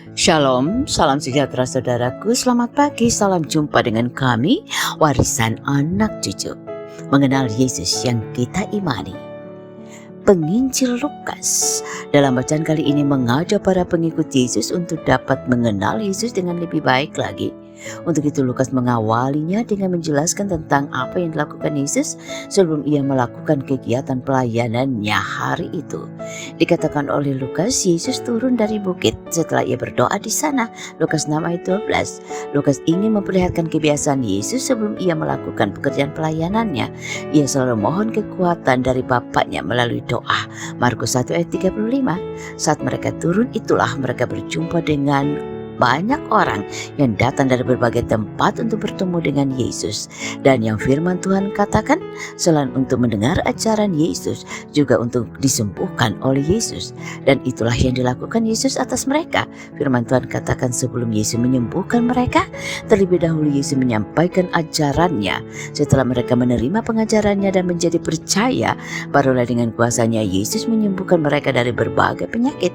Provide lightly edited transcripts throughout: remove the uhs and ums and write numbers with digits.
Shalom, salam sejahtera saudaraku, selamat pagi, salam jumpa dengan kami, warisan anak cucu. Mengenal Yesus yang kita imani. Penginjil Lukas dalam bacaan kali ini mengajak para pengikut Yesus untuk dapat mengenal Yesus dengan lebih baik lagi. Untuk itu Lukas mengawalinya dengan menjelaskan tentang apa yang dilakukan Yesus sebelum ia melakukan kegiatan pelayanannya hari itu. Dikatakan oleh Lukas, Yesus turun dari bukit setelah ia berdoa di sana. Lukas 6 ayat 12. Lukas ingin memperlihatkan kebiasaan Yesus sebelum ia melakukan pekerjaan pelayanannya. Ia selalu mohon kekuatan dari Bapaknya melalui doa. Markus 1 ayat 35. Saat mereka turun itulah mereka berjumpa dengan banyak orang yang datang dari berbagai tempat untuk bertemu dengan Yesus. Dan yang firman Tuhan katakan, selain untuk mendengar ajaran Yesus, juga untuk disembuhkan oleh Yesus. Dan itulah yang dilakukan Yesus atas mereka. Firman Tuhan katakan sebelum Yesus menyembuhkan mereka, terlebih dahulu Yesus menyampaikan ajarannya. Setelah mereka menerima pengajarannya dan menjadi percaya, barulah dengan kuasanya Yesus menyembuhkan mereka dari berbagai penyakit.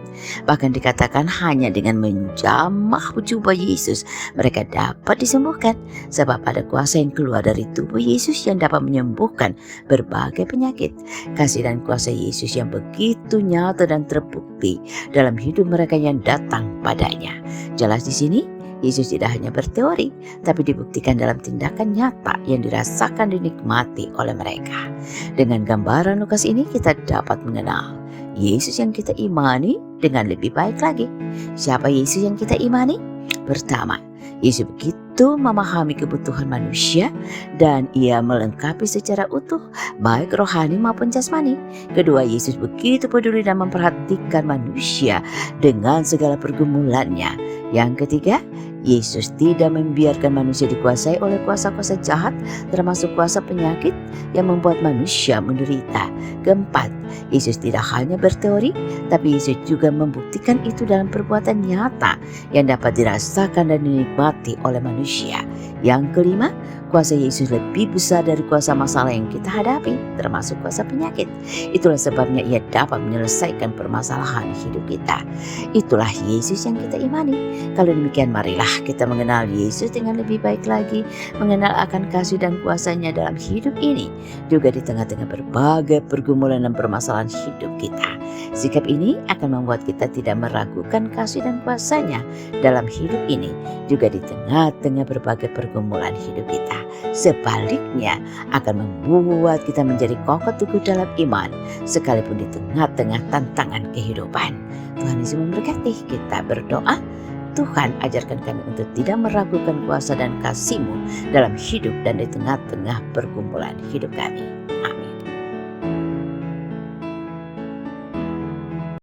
Bahkan dikatakan hanya dengan menjamah jubah Yesus mereka dapat disembuhkan, sebab ada kuasa yang keluar dari tubuh Yesus yang dapat menyembuhkan berbagai penyakit. Kasih dan kuasa Yesus yang begitu nyata dan terbukti dalam hidup mereka yang datang padanya. Jelas di sini Yesus tidak hanya berteori, tapi dibuktikan dalam tindakan nyata yang dirasakan dinikmati oleh mereka. Dengan gambaran Lukas ini kita dapat mengenal Yesus yang kita imani dengan lebih baik lagi. Siapa Yesus yang kita imani? Pertama, Yesus begitu memahami kebutuhan manusia dan ia melengkapi secara utuh baik rohani maupun jasmani. Kedua, Yesus begitu peduli dan memperhatikan manusia dengan segala pergumulannya. Yang ketiga, Yesus tidak membiarkan manusia dikuasai oleh kuasa-kuasa jahat, termasuk kuasa penyakit yang membuat manusia menderita. Keempat, Yesus tidak hanya berteori, tapi Yesus juga membuktikan itu dalam perbuatan nyata yang dapat dirasakan dan dinikmati oleh manusia. Yang kelima, kuasa Yesus lebih besar dari kuasa masalah yang kita hadapi, termasuk kuasa penyakit. Itulah sebabnya ia dapat menyelesaikan permasalahan hidup kita. Itulah Yesus yang kita imani. Kalau demikian marilah kita mengenal Yesus dengan lebih baik lagi, mengenal akan kasih dan kuasanya dalam hidup ini, juga di tengah-tengah berbagai pergumulan dan permasalahan hidup kita. Sikap ini akan membuat kita tidak meragukan kasih dan kuasanya dalam hidup ini, juga di tengah-tengah berbagai pergumulan hidup kita. Sebaliknya akan membuat kita menjadi kokoh teguh dalam iman, sekalipun di tengah-tengah tantangan kehidupan. Tuhan Yesus memberkati. Kita berdoa. Tuhan, ajarkan kami untuk tidak meragukan kuasa dan kasih-Mu dalam hidup dan di tengah-tengah pergumulan hidup kami. Amin.